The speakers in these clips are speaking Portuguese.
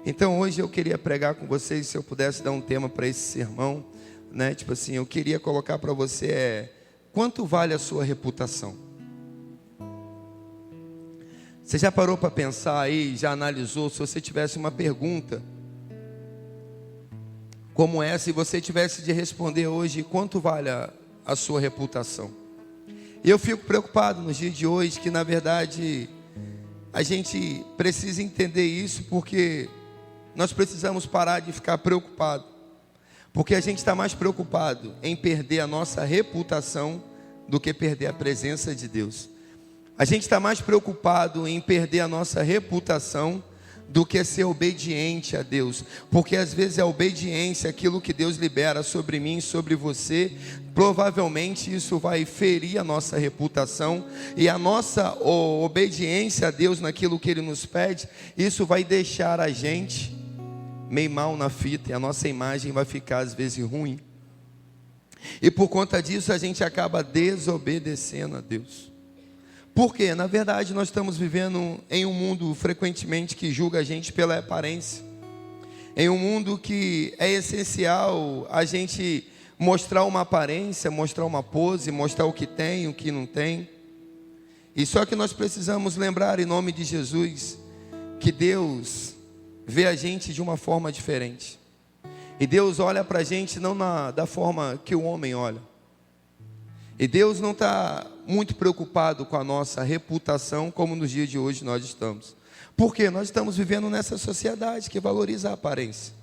Então hoje eu queria pregar com vocês, se eu pudesse dar um tema para esse sermão, né? Tipo assim, eu queria colocar para você quanto vale a sua reputação? Você já parou para pensar aí, já analisou, se você tivesse uma pergunta como essa e você tivesse de responder hoje, quanto vale a sua reputação? E eu fico preocupado nos dias de hoje que na verdade a gente precisa entender isso, porque nós precisamos parar de ficar preocupado, porque a gente está mais preocupado em perder a nossa reputação do que perder a presença de Deus. A gente está mais preocupado em perder a nossa reputação do que ser obediente a Deus, porque às vezes a obediência, aquilo que Deus libera sobre mim e sobre você, provavelmente isso vai ferir a nossa reputação, e a nossa obediência a Deus naquilo que Ele nos pede, isso vai deixar a gente meio mal na fita, e a nossa imagem vai ficar às vezes ruim, e por conta disso a gente acaba desobedecendo a Deus. Por quê? Na verdade nós estamos vivendo em um mundo frequentemente que julga a gente pela aparência, em um mundo que é essencial a gente mostrar uma aparência, mostrar uma pose, mostrar o que tem, o que não tem. E só que nós precisamos lembrar, em nome de Jesus, que Deus vê a gente de uma forma diferente, e Deus olha para a gente não da forma que o homem olha. E Deus não está muito preocupado com a nossa reputação como nos dias de hoje nós estamos. Por quê? Nós estamos vivendo nessa sociedade que valoriza a aparência.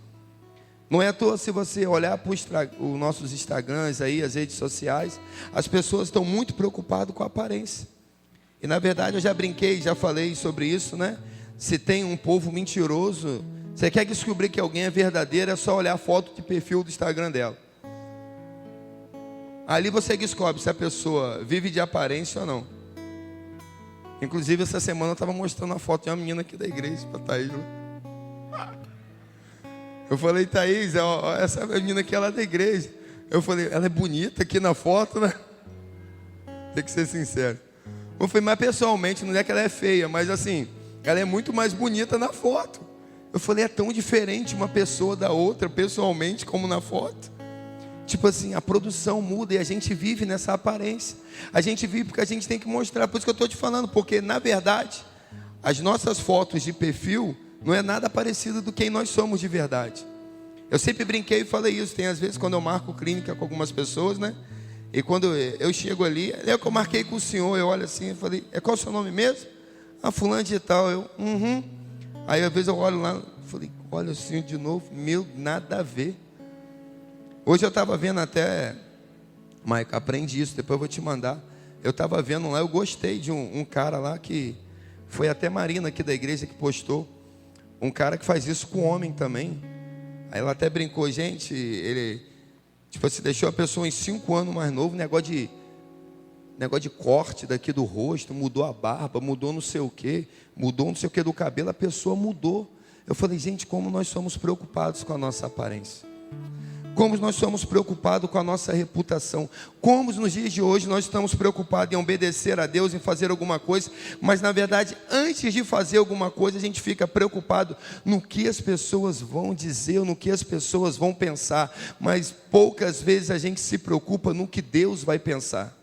Não é à toa, se você olhar para os nossos Instagrams aí, as redes sociais, as pessoas estão muito preocupadas com a aparência. E na verdade eu já brinquei, já falei sobre isso, né? Se tem um povo mentiroso, você quer descobrir que alguém é verdadeiro, é só olhar a foto de perfil do Instagram dela. Ali você descobre se a pessoa vive de aparência ou não. Inclusive essa semana eu estava mostrando a foto de uma menina aqui da igreja para Thaís. Eu falei, Thaís, ó, essa menina aqui ela é da igreja. Eu falei, ela é bonita aqui na foto, né? Tem que ser sincero. Eu falei, mas pessoalmente não é que ela é feia, mas assim, ela é muito mais bonita na foto. Eu falei, é tão diferente uma pessoa da outra pessoalmente como na foto. Tipo assim, a produção muda e a gente vive nessa aparência. A gente vive porque a gente tem que mostrar. Por isso que eu estou te falando, porque na verdade as nossas fotos de perfil não é nada parecido do quem nós somos de verdade. Eu sempre brinquei e falei isso. Tem às vezes quando eu marco clínica com algumas pessoas, né? E quando eu chego ali, é o que eu marquei com o senhor, eu olho assim, eu falei, qual é o seu nome mesmo? Ah, fulano de tal. Aí às vezes eu olho lá, falei, olha o senhor de novo, meu, nada a ver. Hoje eu estava vendo até, Maica, aprendi isso, depois eu vou te mandar. Eu estava vendo lá, eu gostei de um cara lá que foi até Marina aqui da igreja que postou. Um cara que faz isso com homem também. Aí ela até brincou, gente, ele tipo assim, deixou a pessoa em 5 anos mais novo, negócio de corte daqui do rosto, mudou a barba, mudou não sei o que, mudou não sei o que do cabelo, a pessoa mudou. Eu falei, gente, como nós somos preocupados com a nossa aparência. Como nós somos preocupados com a nossa reputação. Como nos dias de hoje nós estamos preocupados em obedecer a Deus, em fazer alguma coisa. Mas na verdade, antes de fazer alguma coisa, a gente fica preocupado no que as pessoas vão dizer, no que as pessoas vão pensar. Mas poucas vezes a gente se preocupa no que Deus vai pensar.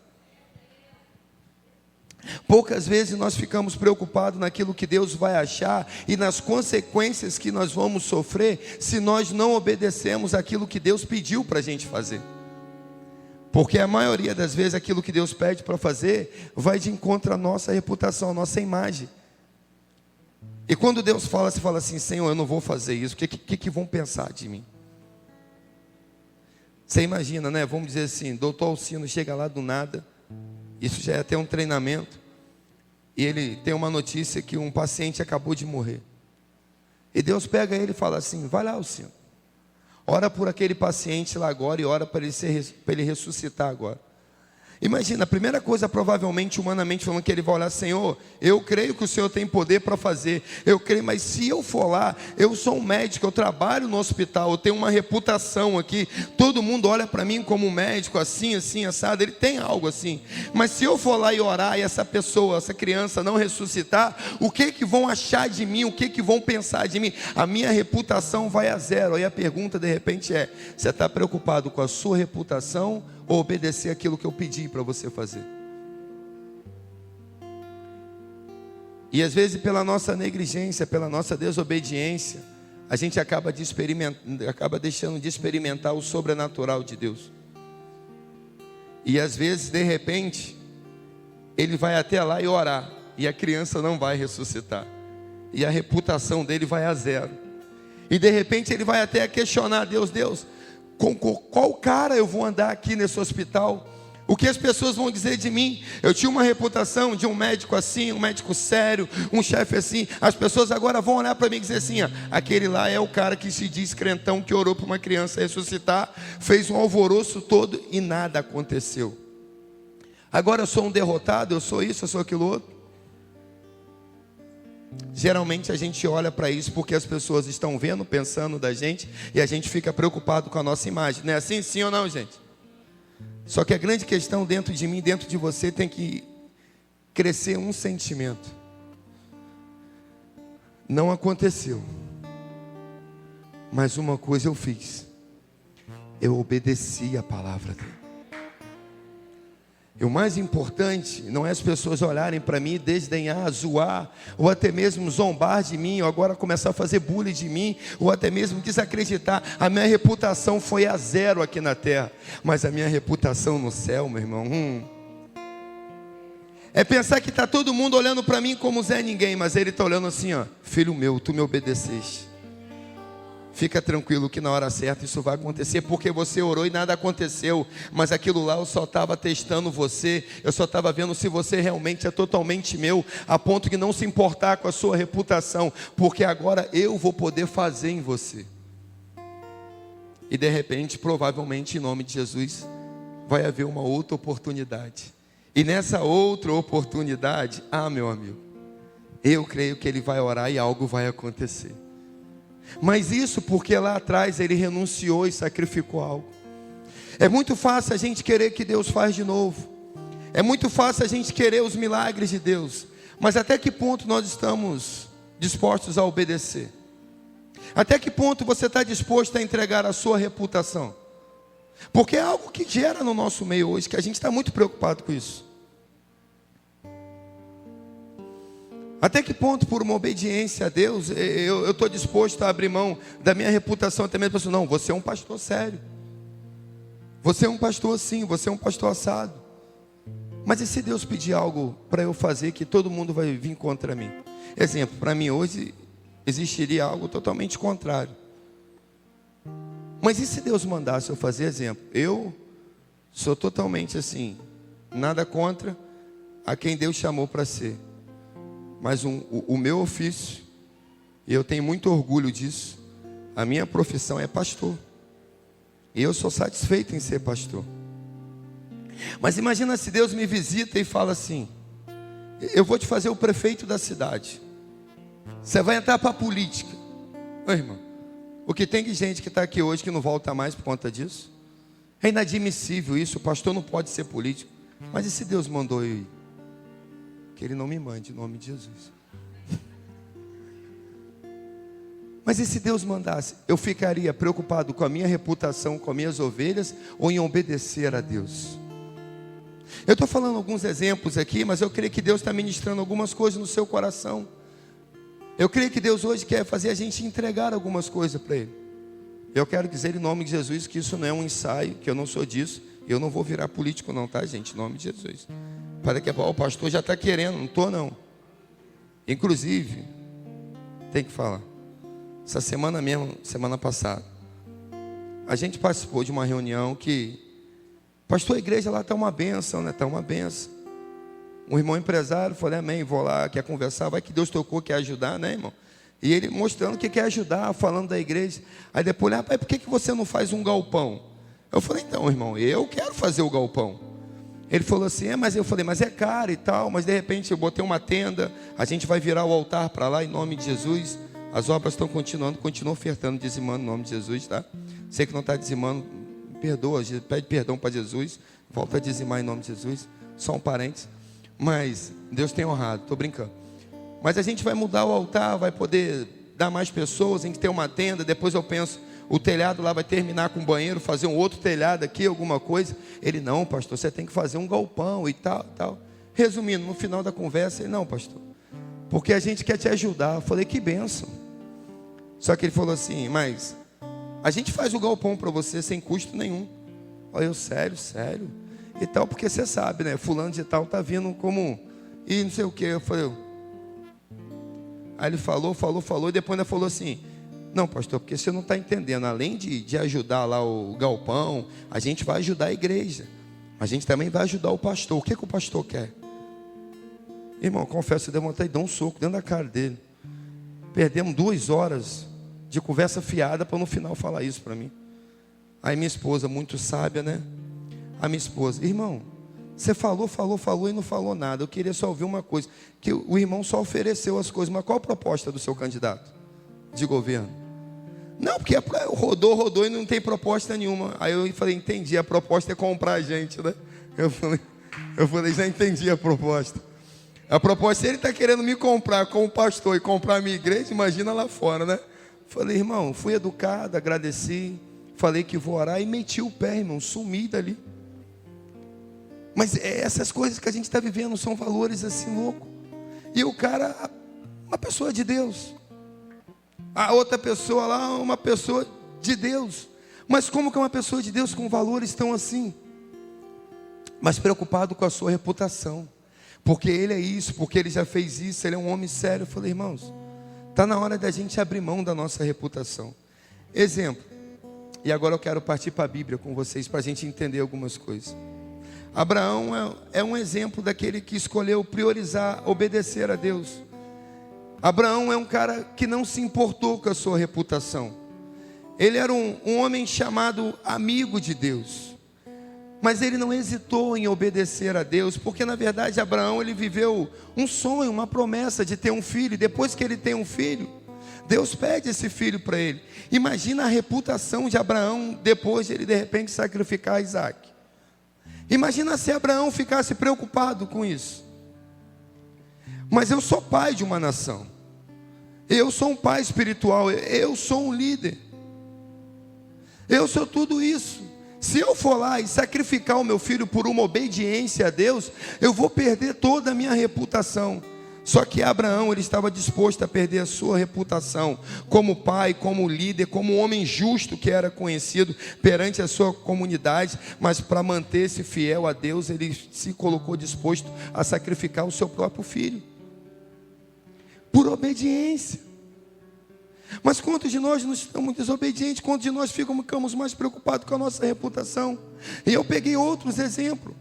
Poucas vezes nós ficamos preocupados naquilo que Deus vai achar e nas consequências que nós vamos sofrer se nós não obedecemos aquilo que Deus pediu para a gente fazer. Porque a maioria das vezes aquilo que Deus pede para fazer vai de encontro à nossa reputação, à nossa imagem. E quando Deus fala, você fala assim, Senhor, eu não vou fazer isso, o que vão pensar de mim? Você imagina, né? Vamos dizer assim, doutor Alcino chega lá do nada. Isso já é até um treinamento. E ele tem uma notícia que um paciente acabou de morrer. E Deus pega ele e fala assim, vai lá, Alcino. Ora por aquele paciente lá agora e ora para ele ressuscitar agora. Imagina, a primeira coisa, provavelmente, humanamente falando, que ele vai olhar: Senhor, eu creio que o Senhor tem poder para fazer, eu creio, mas se eu for lá, eu sou um médico, eu trabalho no hospital, eu tenho uma reputação aqui, todo mundo olha para mim como um médico, assim, assim, assado, ele tem algo assim, mas se eu for lá e orar, e essa pessoa, essa criança não ressuscitar, o que vão achar de mim, o que vão pensar de mim? A minha reputação vai a zero. Aí a pergunta, de repente, é: você está preocupado com a sua reputação, ou obedecer aquilo que eu pedi para você fazer? E às vezes, pela nossa negligência, pela nossa desobediência, a gente acaba deixando de experimentar o sobrenatural de Deus. E às vezes, de repente, ele vai até lá e orar, e a criança não vai ressuscitar, e a reputação dele vai a zero. E de repente ele vai até questionar Deus: Deus, com qual cara eu vou andar aqui nesse hospital? O que as pessoas vão dizer de mim? Eu tinha uma reputação de um médico assim, um médico sério, um chefe assim. As pessoas agora vão olhar para mim e dizer assim: aquele lá é o cara que se diz crentão, que orou para uma criança ressuscitar, fez um alvoroço todo e nada aconteceu. Agora eu sou um derrotado, eu sou isso, eu sou aquilo outro. Geralmente a gente olha para isso porque as pessoas estão vendo, pensando da gente, e a gente fica preocupado com a nossa imagem. Não é assim, sim ou não, gente? Só que a grande questão dentro de mim, dentro de você, tem que crescer um sentimento: não aconteceu, mas uma coisa eu fiz, eu obedeci a palavra dele. E o mais importante não é as pessoas olharem para mim, desdenhar, zoar, ou até mesmo zombar de mim, ou agora começar a fazer bullying de mim, ou até mesmo desacreditar. A minha reputação foi a zero aqui na terra, mas a minha reputação no céu, meu irmão, é pensar que está todo mundo olhando para mim como Zé Ninguém, mas ele está olhando assim: filho meu, tu me obedeceste. Fica tranquilo que na hora certa isso vai acontecer, porque você orou e nada aconteceu, mas aquilo lá eu só estava testando você, eu só estava vendo se você realmente é totalmente meu, a ponto de não se importar com a sua reputação, porque agora eu vou poder fazer em você. E de repente, provavelmente, em nome de Jesus, vai haver uma outra oportunidade, e nessa outra oportunidade, meu amigo, eu creio que ele vai orar e algo vai acontecer. Mas isso porque lá atrás ele renunciou e sacrificou algo. É muito fácil a gente querer que Deus faz de novo. É muito fácil a gente querer os milagres de Deus. Mas até que ponto nós estamos dispostos a obedecer? Até que ponto você está disposto a entregar a sua reputação? Porque é algo que gera no nosso meio hoje, que a gente está muito preocupado com isso. Até que ponto, por uma obediência a Deus, eu estou disposto a abrir mão da minha reputação, até mesmo para não, você é um pastor sério, você é um pastor assim, você é um pastor assado. Mas e se Deus pedir algo para eu fazer que todo mundo vai vir contra mim? Exemplo, para mim hoje existiria algo totalmente contrário. Mas e se Deus mandasse eu fazer? Exemplo, eu sou totalmente assim, nada contra a quem Deus chamou para ser. Mas o meu ofício, e eu tenho muito orgulho disso, a minha profissão é pastor. E eu sou satisfeito em ser pastor. Mas imagina se Deus me visita e fala assim: eu vou te fazer o prefeito da cidade. Você vai entrar para a política. Ô irmão, o que tem de gente que está aqui hoje que não volta mais por conta disso? É inadmissível isso, o pastor não pode ser político. Mas e se Deus mandou eu ir? Que ele não me mande, em nome de Jesus. Mas e se Deus mandasse? Eu ficaria preocupado com a minha reputação, com as minhas ovelhas, ou em obedecer a Deus? Eu estou falando alguns exemplos aqui, mas eu creio que Deus está ministrando algumas coisas no seu coração. Eu creio que Deus hoje quer fazer a gente entregar algumas coisas para Ele. Eu quero dizer em nome de Jesus que isso não é um ensaio, que eu não sou disso. Eu não vou virar político não, tá, gente? Em nome de Jesus. Para que o pastor já está querendo, não estou não. Inclusive, tem que falar. Essa semana mesmo, semana passada, a gente participou de uma reunião que, pastor, a igreja lá está uma bênção, né? Está uma bênção. Um irmão empresário, falei, amém, vou lá, quer conversar, vai que Deus tocou, quer ajudar, né, irmão? E ele mostrando que quer ajudar, falando da igreja. Aí depois, rapaz, por que você não faz um galpão? Eu falei, então, irmão, eu quero fazer o galpão. Ele falou assim, mas eu falei, mas é caro e tal, mas de repente eu botei uma tenda, a gente vai virar o altar para lá em nome de Jesus. As obras estão continuando, continua ofertando, dizimando em nome de Jesus, tá? Você que não está dizimando, perdoa, pede perdão para Jesus, volta a dizimar em nome de Jesus, só um parênteses, mas Deus tem honrado, estou brincando. Mas a gente vai mudar o altar, vai poder dar mais pessoas, a gente tem uma tenda, depois eu penso, o telhado lá vai terminar com banheiro, fazer um outro telhado aqui, alguma coisa. Ele, não, pastor, você tem que fazer um galpão e tal, tal. Resumindo, no final da conversa, ele, não, pastor, porque a gente quer te ajudar. Eu falei, que bênção. Só que ele falou assim, mas a gente faz o galpão para você sem custo nenhum. Olha, eu, sério? E tal, porque você sabe, né, fulano de tal tá vindo como, e não sei o que. Eu falei, aí ele falou, e depois ainda falou assim, não, pastor, porque você não está entendendo. Além de ajudar lá o galpão, a gente vai ajudar a igreja. A gente também vai ajudar o pastor. O que o pastor quer? Irmão, confesso, eu dei vontade de dar um soco dentro da cara dele. Perdemos 2 horas de conversa fiada para no final falar isso para mim. Aí minha esposa, muito sábia, né? A minha esposa, irmão, você falou e não falou nada. Eu queria só ouvir uma coisa, que o irmão só ofereceu as coisas, mas qual a proposta do seu candidato de governo? Não, porque rodou e não tem proposta nenhuma. Aí eu falei, entendi, a proposta é comprar a gente, né? Eu falei, já entendi a proposta. A proposta, se ele está querendo me comprar como pastor e comprar a minha igreja, imagina lá fora, né? Falei, irmão, fui educado, agradeci, falei que vou orar e meti o pé, irmão, sumi dali. Mas essas coisas que a gente está vivendo são valores assim loucos. E o cara, uma pessoa de Deus. A outra pessoa lá, uma pessoa de Deus. Mas como que uma pessoa de Deus com valores tão assim? Mas preocupado com a sua reputação. Porque ele é isso, porque ele já fez isso, ele é um homem sério. Eu falei, irmãos, está na hora da gente abrir mão da nossa reputação. Exemplo. E agora eu quero partir para a Bíblia com vocês, para a gente entender algumas coisas. Abraão é um exemplo daquele que escolheu priorizar, obedecer a Deus. Abraão é um cara que não se importou com a sua reputação. Ele era um homem chamado amigo de Deus. Mas ele não hesitou em obedecer a Deus, porque na verdade Abraão ele viveu um sonho, uma promessa de ter um filho. Depois que ele tem um filho, Deus pede esse filho para ele. Imagina a reputação de Abraão depois de ele de repente sacrificar Isaac. Imagina se Abraão ficasse preocupado com isso. Mas eu sou pai de uma nação. Eu sou um pai espiritual. Eu sou um líder. Eu sou tudo isso. Se eu for lá e sacrificar o meu filho por uma obediência a Deus, eu vou perder toda a minha reputação. Só que Abraão, ele estava disposto a perder a sua reputação como pai, como líder, como um homem justo que era conhecido perante a sua comunidade, mas para manter-se fiel a Deus, ele se colocou disposto a sacrificar o seu próprio filho, por obediência. Mas quantos de nós não estamos desobedientes? Quantos de nós ficamos mais preocupados com a nossa reputação? E eu peguei outros exemplos.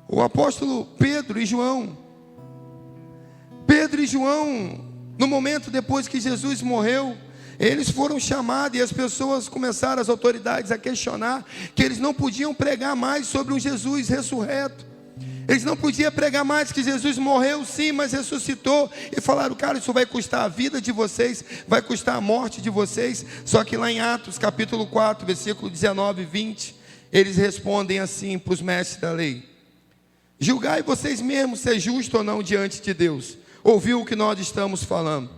O apóstolo Pedro e João, no momento depois que Jesus morreu, eles foram chamados e as pessoas começaram, as autoridades, a questionar que eles não podiam pregar mais sobre um Jesus ressurreto. Eles não podiam pregar mais que Jesus morreu sim, mas ressuscitou. E falaram, cara, isso vai custar a vida de vocês, vai custar a morte de vocês. Só que lá em Atos capítulo 4, versículo 19 e 20, eles respondem assim para os mestres da lei: julgai vocês mesmos se é justo ou não diante de Deus. Ouviu o que nós estamos falando,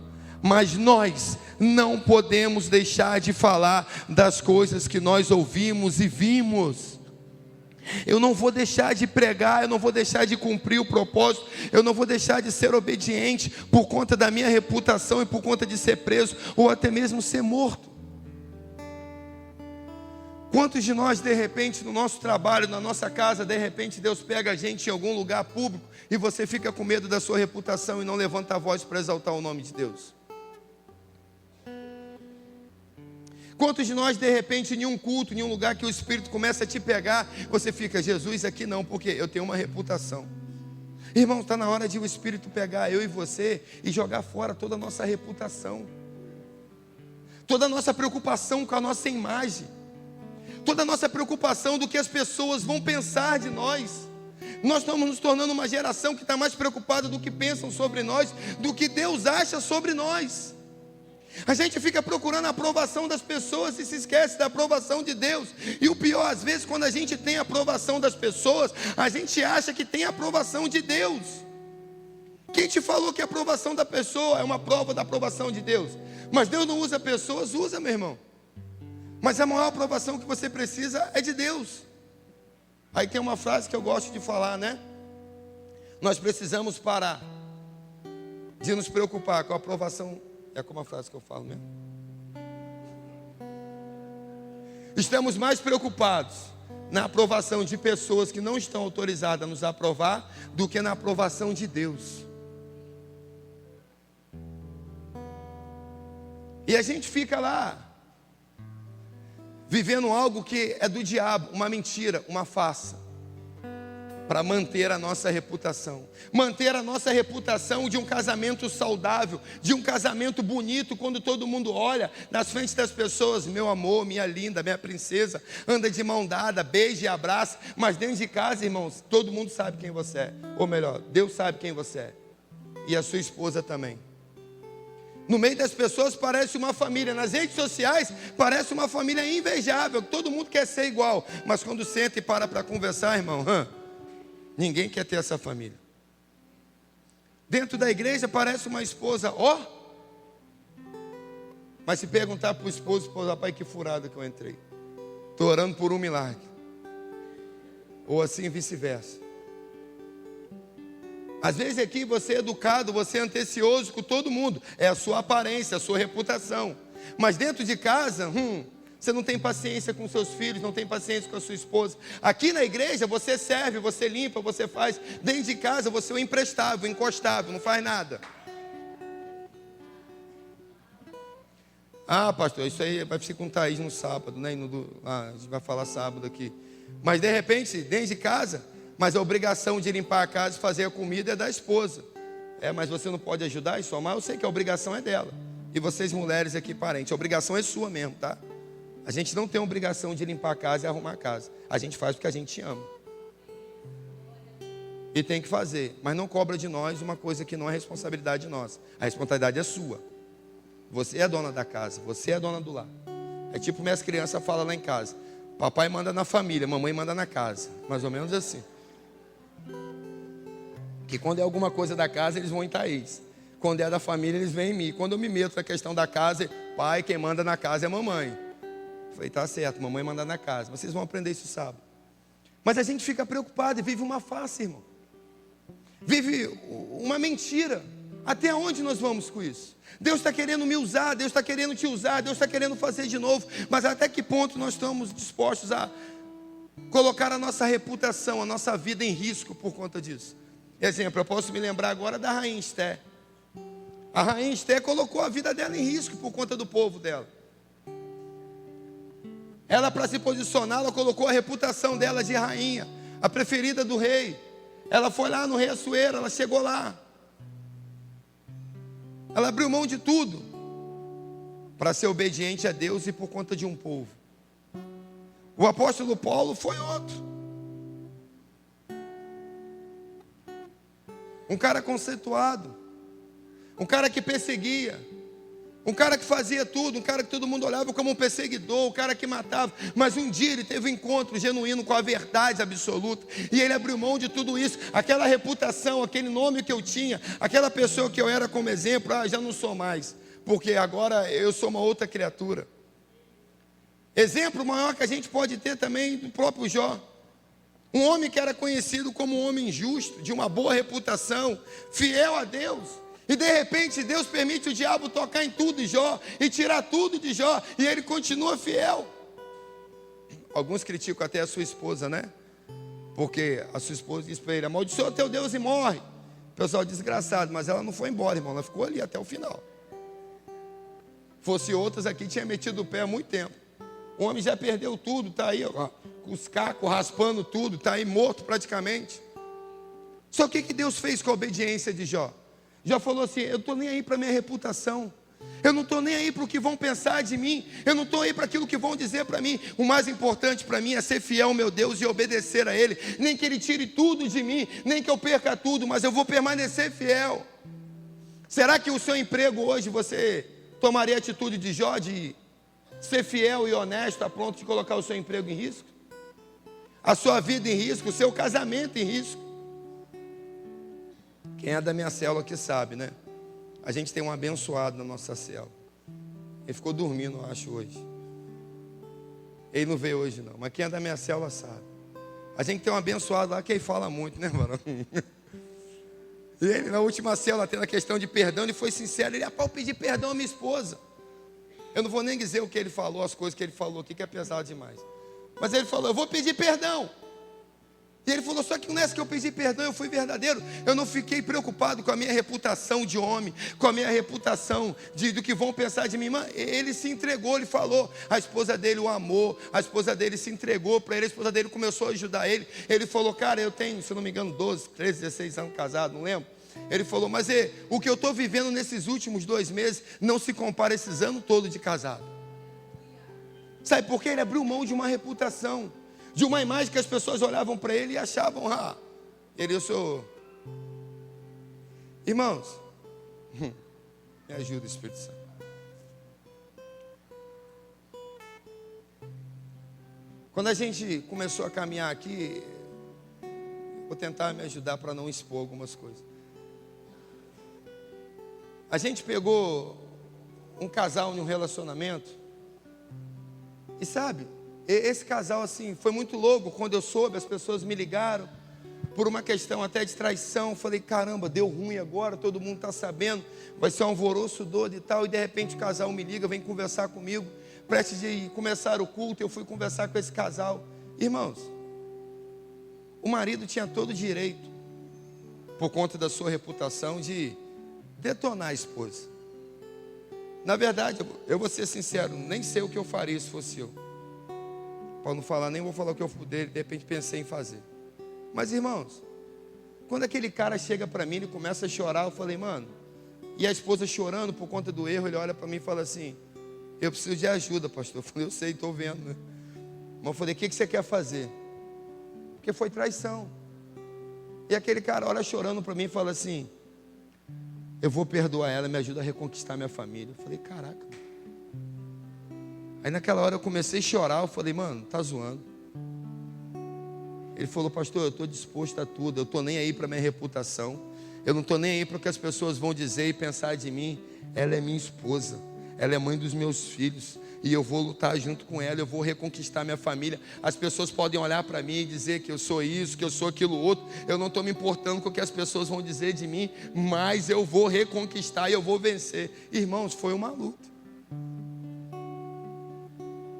mas nós não podemos deixar de falar das coisas que nós ouvimos e vimos. Eu não vou deixar de pregar, eu não vou deixar de cumprir o propósito, eu não vou deixar de ser obediente por conta da minha reputação e por conta de ser preso ou até mesmo ser morto. Quantos de nós, de repente, no nosso trabalho, na nossa casa, de repente Deus pega a gente em algum lugar público e você fica com medo da sua reputação e não levanta a voz para exaltar o nome de Deus? Quantos de nós, de repente, em um culto, em um lugar que o Espírito começa a te pegar, você fica, Jesus, aqui não, porque eu tenho uma reputação. Irmão, está na hora de o Espírito pegar eu e você e jogar fora toda a nossa reputação, toda a nossa preocupação com a nossa imagem, toda a nossa preocupação do que as pessoas vão pensar de nós. Nós estamos nos tornando uma geração que está mais preocupada do que pensam sobre nós, do que Deus acha sobre nós. A gente fica procurando a aprovação das pessoas e se esquece da aprovação de Deus. E o pior, às vezes, quando a gente tem a aprovação das pessoas, a gente acha que tem a aprovação de Deus. Quem te falou que a aprovação da pessoa é uma prova da aprovação de Deus? Mas Deus não usa pessoas, usa, meu irmão. Mas a maior aprovação que você precisa é de Deus. Aí tem uma frase que eu gosto de falar, né? Nós precisamos parar de nos preocupar com a aprovação. É como a frase que eu falo mesmo. Estamos mais preocupados na aprovação de pessoas que não estão autorizadas a nos aprovar do que na aprovação de Deus. E a gente fica lá vivendo algo que é do diabo, uma mentira, uma farsa, para manter a nossa reputação. Manter a nossa reputação de um casamento saudável, de um casamento bonito, quando todo mundo olha nas frentes das pessoas, meu amor, minha linda, minha princesa, anda de mão dada, beija e abraça, mas dentro de casa, irmãos, todo mundo sabe quem você é. Ou melhor, Deus sabe quem você é. E a sua esposa também. No meio das pessoas parece uma família. Nas redes sociais parece uma família invejável. Todo mundo quer ser igual. Mas quando senta e para conversar, irmão, ninguém quer ter essa família. Dentro da igreja parece uma esposa, ó. Mas se perguntar para o esposo, rapaz, que furada que eu entrei. Estou orando por um milagre. Ou assim vice-versa. Às vezes aqui você é educado, você é atencioso com todo mundo. É a sua aparência, a sua reputação. Mas dentro de casa, você não tem paciência com seus filhos, não tem paciência com a sua esposa. Aqui na igreja você serve, você limpa, você faz. Dentro de casa você é o imprestável, o encostável, não faz nada. Ah, pastor, isso aí vai ser com o Thaís no sábado, né? A gente vai falar sábado aqui. Mas de repente, dentro de casa... Mas a obrigação de limpar a casa e fazer a comida é da esposa. Mas você não pode ajudar isso? Mas eu sei que a obrigação é dela. E vocês mulheres aqui, parentes, a obrigação é sua mesmo, tá? A gente não tem a obrigação de limpar a casa e arrumar a casa. A gente faz porque a gente ama. E tem que fazer. Mas não cobra de nós uma coisa que não é responsabilidade nossa. A responsabilidade é sua. Você é a dona da casa, você é a dona do lar. É tipo minhas crianças falam lá em casa. Papai manda na família, mamãe manda na casa. Mais ou menos assim. Que quando é alguma coisa da casa, eles vão em Thaís. Quando é da família, eles vêm em mim. Quando eu me meto na questão da casa, pai, quem manda na casa é a mamãe. Eu falei, tá certo, mamãe manda na casa. Vocês vão aprender isso sábado. Mas a gente fica preocupado e vive uma farsa, irmão. Vive uma mentira. Até onde nós vamos com isso? Deus está querendo me usar, Deus está querendo te usar, Deus está querendo fazer de novo. Mas até que ponto nós estamos dispostos a colocar a nossa reputação, a nossa vida em risco por conta disso? Exemplo, eu posso me lembrar agora da rainha Esther. A rainha Esther colocou a vida dela em risco por conta do povo dela. Ela, para se posicionar, ela colocou a reputação dela de rainha, a preferida do rei. Ela foi lá no rei Assuero, ela chegou lá. Ela abriu mão de tudo para ser obediente a Deus e por conta de um povo. O apóstolo Paulo foi outro. Um cara conceituado, um cara que perseguia, um cara que fazia tudo, um cara que todo mundo olhava como um perseguidor, um cara que matava. Mas um dia ele teve um encontro genuíno com a verdade absoluta, e ele abriu mão de tudo isso. Aquela reputação, aquele nome que eu tinha, aquela pessoa que eu era como exemplo, já não sou mais, porque agora eu sou uma outra criatura. Exemplo maior que a gente pode ter também do próprio Jó. Um homem que era conhecido como um homem justo, de uma boa reputação, fiel a Deus. E de repente Deus permite o diabo tocar em tudo de Jó e tirar tudo de Jó, e ele continua fiel. Alguns criticam até a sua esposa, né? Porque a sua esposa diz para ele, amaldiçoa teu Deus e morre. O pessoal desgraçado, mas ela não foi embora, irmão, ela ficou ali até o final. Fosse outras aqui, tinha metido o pé há muito tempo. O homem já perdeu tudo, está aí, ó, com os cacos raspando tudo, está aí morto praticamente. Só que Deus fez com a obediência de Jó? Jó falou assim, eu estou nem aí para minha reputação. Eu não estou nem aí para o que vão pensar de mim. Eu não estou aí para aquilo que vão dizer para mim. O mais importante para mim é ser fiel ao meu Deus e obedecer a Ele. Nem que Ele tire tudo de mim, nem que eu perca tudo, mas eu vou permanecer fiel. Será que o seu emprego hoje você tomaria a atitude de Jó, de ser fiel e honesto, a ponto de colocar o seu emprego em risco? A sua vida em risco, o seu casamento em risco? Quem é da minha célula aqui sabe, né? A gente tem um abençoado na nossa célula. Ele ficou dormindo, eu acho, hoje. Ele não veio hoje, não. Mas quem é da minha célula sabe. A gente tem um abençoado lá que ele fala muito, né, mano? E ele, na última célula, tendo a questão de perdão, ele foi sincero. Ele, eu pedi perdão à minha esposa. Eu não vou nem dizer o que ele falou, as coisas que ele falou aqui, que é pesado demais. Mas ele falou, eu vou pedir perdão. E ele falou, só que nessa que eu pedi perdão, eu fui verdadeiro. Eu não fiquei preocupado com a minha reputação de homem, com a minha reputação do que vão pensar de mim. Mas ele se entregou, ele falou. A esposa dele o amou, a esposa dele se entregou para ele, a esposa dele começou a ajudar ele. Ele falou, cara, eu tenho, se eu não me engano, 12, 13, 16 anos casado, não lembro. Ele falou, mas o que eu estou vivendo nesses últimos 2 meses não se compara a esses anos todos de casado. Sabe por quê? Ele abriu mão de uma reputação, de uma imagem que as pessoas olhavam para ele e achavam, eu sou... Irmãos, me ajuda, Espírito Santo. Quando a gente começou a caminhar aqui, vou tentar me ajudar para não expor algumas coisas. A gente pegou um casal em um relacionamento, e sabe, esse casal assim, foi muito louco. Quando eu soube, as pessoas me ligaram, por uma questão até de traição. Falei, caramba, deu ruim agora, todo mundo está sabendo, vai ser um alvoroço doido e tal. E de repente o casal me liga, vem conversar comigo, prestes de começar o culto. Eu fui conversar com esse casal. Irmãos, o marido tinha todo o direito, por conta da sua reputação, de detonar a esposa. Na verdade, eu vou ser sincero, nem sei o que eu faria se fosse eu. Para não falar, nem vou falar o que eu puder, de repente pensei em fazer. Mas irmãos, quando aquele cara chega para mim, ele começa a chorar, eu falei, mano, e a esposa chorando por conta do erro, ele olha para mim e fala assim, eu preciso de ajuda, pastor. Eu falei, eu sei, estou vendo, né? Mas eu falei, o que você quer fazer? Porque foi traição. E aquele cara olha chorando para mim e fala assim, eu vou perdoar ela, me ajuda a reconquistar minha família. Eu falei, caraca. Aí naquela hora eu comecei a chorar, eu falei, mano, tá zoando. Ele falou, pastor, eu estou disposto a tudo, eu estou nem aí para minha reputação, eu não estou nem aí para o que as pessoas vão dizer e pensar de mim. Ela é minha esposa, ela é mãe dos meus filhos, e eu vou lutar junto com ela, eu vou reconquistar minha família. As pessoas podem olhar para mim e dizer que eu sou isso, que eu sou aquilo outro. Eu não estou me importando com o que as pessoas vão dizer de mim, mas eu vou reconquistar e eu vou vencer. Irmãos, foi uma luta.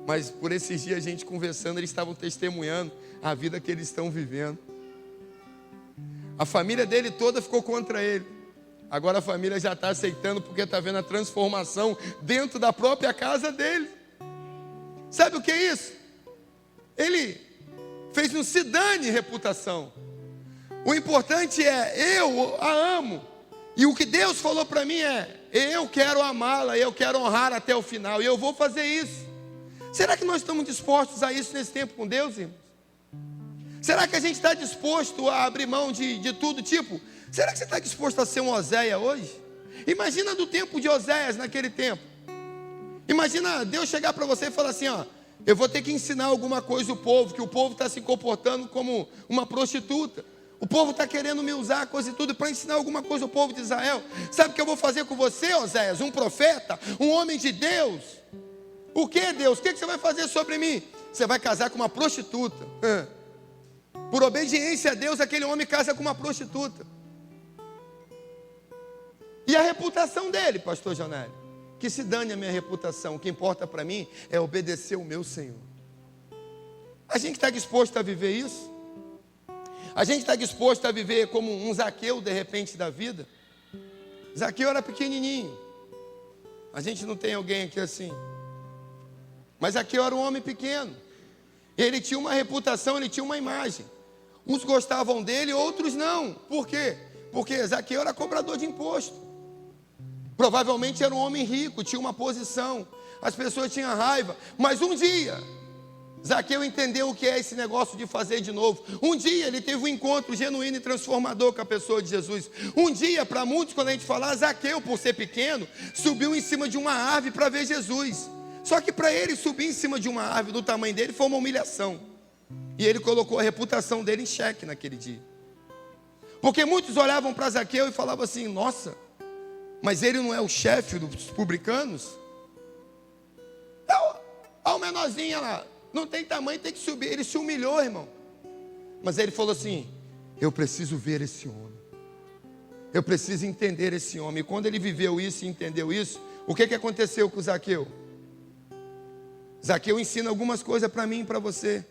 Mas por esses dias a gente conversando, eles estavam testemunhando a vida que eles estão vivendo. A família dele toda ficou contra ele. Agora a família já está aceitando, porque está vendo a transformação dentro da própria casa dele. Sabe o que é isso? Ele fez um se dane reputação. O importante é, eu a amo. E o que Deus falou para mim é, eu quero amá-la, eu quero honrar até o final. E eu vou fazer isso. Será que nós estamos dispostos a isso nesse tempo com Deus, irmãos? Será que a gente está disposto a abrir mão de tudo? Tipo, será que você está disposto a ser um Oséias hoje? Imagina do tempo de Oséias naquele tempo. Imagina Deus chegar para você e falar assim, eu vou ter que ensinar alguma coisa ao povo, que o povo está se comportando como uma prostituta. O povo está querendo me usar, coisa e tudo, para ensinar alguma coisa ao povo de Israel. Sabe o que eu vou fazer com você, Oséias? Um profeta, um homem de Deus. O que, Deus? O que você vai fazer sobre mim? Você vai casar com uma prostituta. Por obediência a Deus, aquele homem casa com uma prostituta. E a reputação dele, pastor Jonélio? Que se dane a minha reputação. O que importa para mim é obedecer o meu Senhor. A gente está disposto a viver isso? A gente está disposto a viver como um Zaqueu de repente da vida? Zaqueu era pequenininho. A gente não tem alguém aqui assim. Mas Zaqueu era um homem pequeno. Ele tinha uma reputação, ele tinha uma imagem. Uns gostavam dele, outros não. Por quê? Porque Zaqueu era cobrador de imposto. Provavelmente era um homem rico, tinha uma posição, as pessoas tinham raiva, mas um dia Zaqueu entendeu o que é esse negócio de fazer de novo. Um dia ele teve um encontro genuíno e transformador com a pessoa de Jesus. Um dia, para muitos, quando a gente falar, Zaqueu, por ser pequeno, subiu em cima de uma árvore para ver Jesus. Só que para ele subir em cima de uma árvore do tamanho dele foi uma humilhação. E ele colocou a reputação dele em xeque naquele dia. Porque muitos olhavam para Zaqueu e falavam assim: nossa, mas ele não é o chefe dos publicanos? Olha o menorzinho lá, não tem tamanho, tem que subir. Ele se humilhou, irmão. Mas ele falou assim: eu preciso ver esse homem, eu preciso entender esse homem. E quando ele viveu isso e entendeu isso, o que aconteceu com Zaqueu? Zaqueu ensina algumas coisas para mim e para você.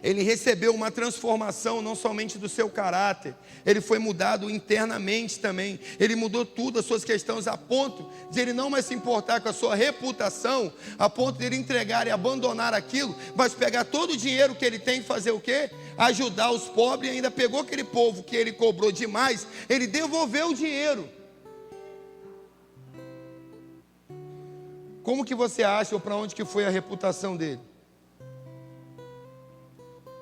Ele recebeu uma transformação não somente do seu caráter, ele foi mudado internamente também. Ele mudou tudo, as suas questões, a ponto de ele não mais se importar com a sua reputação, a ponto de ele entregar e abandonar aquilo, mas pegar todo o dinheiro que ele tem e fazer o quê? Ajudar os pobres. E ainda pegou aquele povo que ele cobrou demais, ele devolveu o dinheiro. Como que você acha, ou para onde que foi a reputação dele?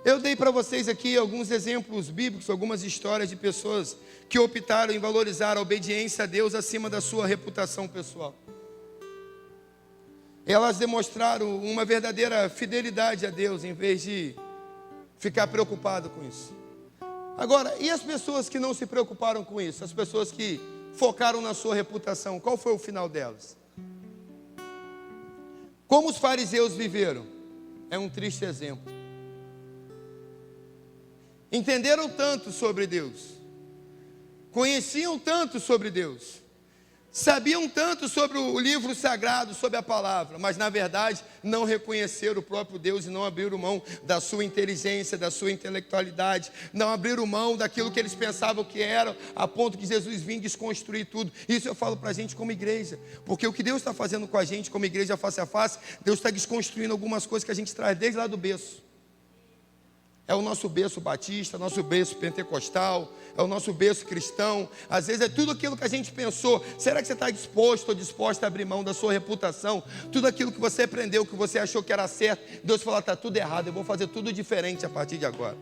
Eu dei para vocês aqui alguns exemplos bíblicos, algumas histórias de pessoas que optaram em valorizar a obediência a Deus acima da sua reputação pessoal. Elas demonstraram uma verdadeira fidelidade a Deus, em vez de ficar preocupado com isso. Agora, e as pessoas que não se preocuparam com isso? As pessoas que focaram na sua reputação, qual foi o final delas? Como os fariseus viveram? É um triste exemplo. Entenderam tanto sobre Deus, conheciam tanto sobre Deus, sabiam tanto sobre o livro sagrado, sobre a palavra, mas na verdade não reconheceram o próprio Deus e não abriram mão da sua inteligência, da sua intelectualidade, não abriram mão daquilo que eles pensavam que era, a ponto que Jesus vinha desconstruir tudo. Isso eu falo para a gente como igreja, porque o que Deus está fazendo com a gente como igreja face a face, Deus está desconstruindo algumas coisas que a gente traz desde lá do berço. É o nosso berço batista, nosso berço pentecostal, é o nosso berço cristão. Às vezes é tudo aquilo que a gente pensou. Será que você está disposto ou disposta a abrir mão da sua reputação? Tudo aquilo que você aprendeu, que você achou que era certo, Deus falou: está tudo errado, eu vou fazer tudo diferente a partir de agora.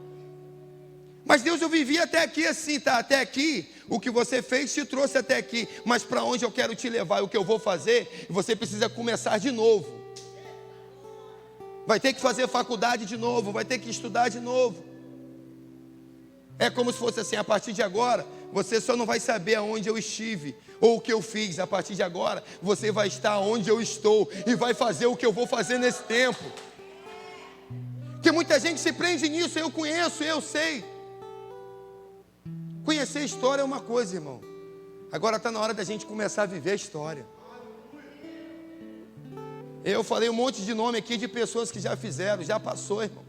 Mas Deus, eu vivi até aqui assim, tá? Até aqui, o que você fez te trouxe até aqui. Mas para onde eu quero te levar e o que eu vou fazer, você precisa começar de novo. Vai ter que fazer faculdade de novo, vai ter que estudar de novo. É como se fosse assim: a partir de agora, você só não vai saber aonde eu estive ou o que eu fiz. A partir de agora, você vai estar onde eu estou e vai fazer o que eu vou fazer nesse tempo. Porque muita gente se prende nisso: eu conheço, eu sei. Conhecer a história é uma coisa, irmão. Agora está na hora da gente começar a viver a história. Eu falei um monte de nome aqui de pessoas que já fizeram, já passou, irmão.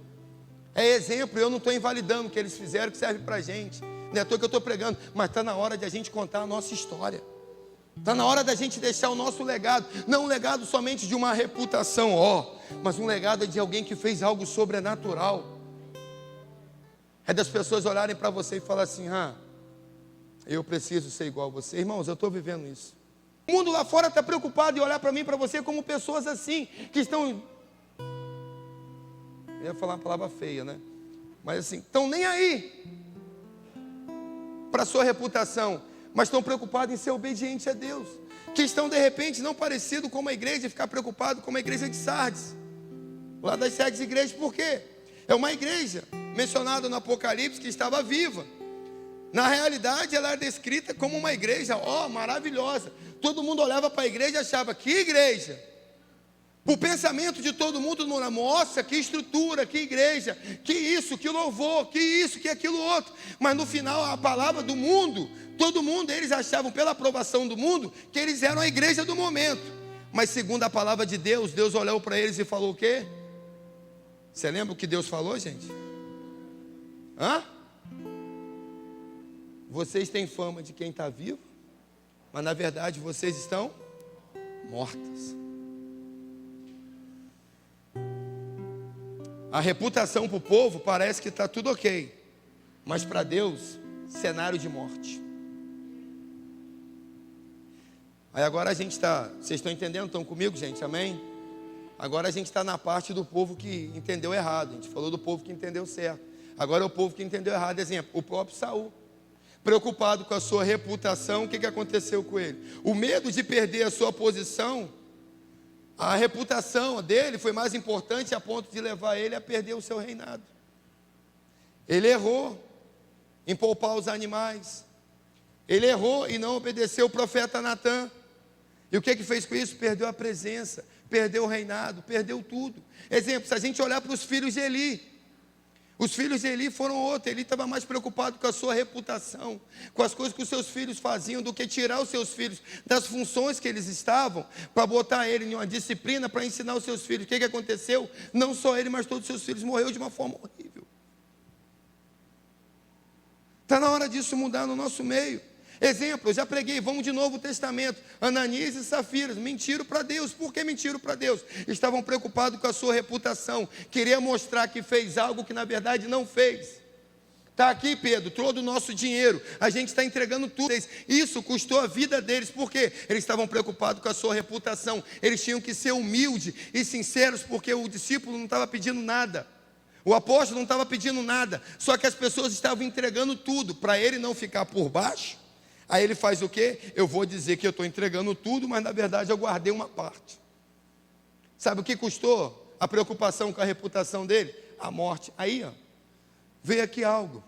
É exemplo, eu não estou invalidando o que eles fizeram, que serve para a gente. Não é à toa que eu estou pregando, mas está na hora de a gente contar a nossa história. Está na hora da gente deixar o nosso legado. Não um legado somente de uma reputação, mas um legado de alguém que fez algo sobrenatural. É das pessoas olharem para você e falar assim: eu preciso ser igual a você. Irmãos, eu estou vivendo isso. O mundo lá fora está preocupado em olhar para mim e para você como pessoas assim, que estão... Eu ia falar uma palavra feia, né? Mas assim, estão nem aí para a sua reputação, mas estão preocupados em ser obediente a Deus. Que estão de repente não parecidos com uma igreja e ficar preocupado com uma igreja de Sardes. Lá das 7 igrejas, por quê? É uma igreja mencionada no Apocalipse que estava viva. Na realidade, ela era descrita como uma igreja, maravilhosa. Todo mundo olhava para a igreja e achava: que igreja? O pensamento de todo mundo, nossa, que estrutura, que igreja, que isso, que louvor, que isso, que aquilo outro. Mas no final, a palavra do mundo, todo mundo, eles achavam, pela aprovação do mundo, que eles eram a igreja do momento. Mas segundo a palavra de Deus, Deus olhou para eles e falou o quê? Você lembra o que Deus falou, gente? Vocês têm fama de quem está vivo, mas na verdade vocês estão mortas. A reputação para o povo parece que está tudo ok, mas para Deus, cenário de morte. Aí agora a gente está, vocês estão entendendo? Estão comigo, gente? Amém? Agora a gente está na parte do povo que entendeu errado. A gente falou do povo que entendeu certo. Agora é o povo que entendeu errado. Exemplo, o próprio Saul. Preocupado com a sua reputação, o que aconteceu com ele? O medo de perder a sua posição, a reputação dele foi mais importante a ponto de levar ele a perder o seu reinado. Ele errou em poupar os animais. Ele errou e não obedeceu o profeta Natã. E o que fez com isso? Perdeu a presença, perdeu o reinado, perdeu tudo. Exemplo, se a gente olhar para os filhos de Eli, os filhos de Eli foram outros. Eli estava mais preocupado com a sua reputação, com as coisas que os seus filhos faziam, do que tirar os seus filhos das funções que eles estavam, para botar ele em uma disciplina, para ensinar os seus filhos. O que aconteceu? Não só ele, mas todos os seus filhos morreram de uma forma horrível. Está na hora disso mudar no nosso meio. Exemplo, eu já preguei, vamos de Novo Testamento. Ananias e Safiras mentiram para Deus. Por que mentiram para Deus? Estavam preocupados com a sua reputação. Queria mostrar que fez algo que na verdade não fez. Está aqui, Pedro, todo o nosso dinheiro. A gente está entregando tudo. Isso custou a vida deles. Por quê? Eles estavam preocupados com a sua reputação. Eles tinham que ser humildes e sinceros, porque o discípulo não estava pedindo nada. O apóstolo não estava pedindo nada. Só que as pessoas estavam entregando tudo, para ele não ficar por baixo. Aí ele faz o quê? Eu vou dizer que eu estou entregando tudo, mas na verdade eu guardei uma parte. Sabe o que custou a preocupação com a reputação dele? A morte. Aí, ó, veio aqui algo.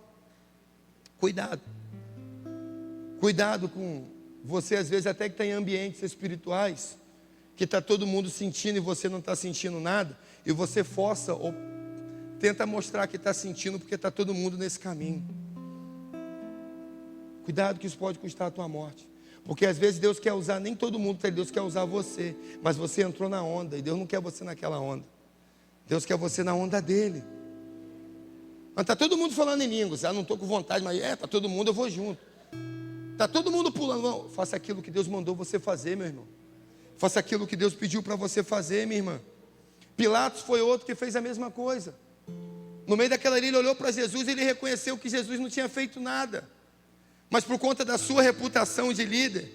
Cuidado. Cuidado com você, às vezes até que está em ambientes espirituais, que está todo mundo sentindo e você não está sentindo nada, e você força ou tenta mostrar que está sentindo porque está todo mundo nesse caminho. Cuidado que isso pode custar a tua morte. Porque às vezes Deus quer usar, nem todo mundo, Deus quer usar você. Mas você entrou na onda e Deus não quer você naquela onda. Deus quer você na onda dele. Mas está todo mundo falando em línguas. Não estou com vontade, mas está todo mundo, eu vou junto. Está todo mundo pulando. Não, faça aquilo que Deus mandou você fazer, meu irmão. Faça aquilo que Deus pediu para você fazer, minha irmã. Pilatos foi outro que fez a mesma coisa. No meio daquela ali, ele olhou para Jesus e ele reconheceu que Jesus não tinha feito nada. Mas por conta da sua reputação de líder,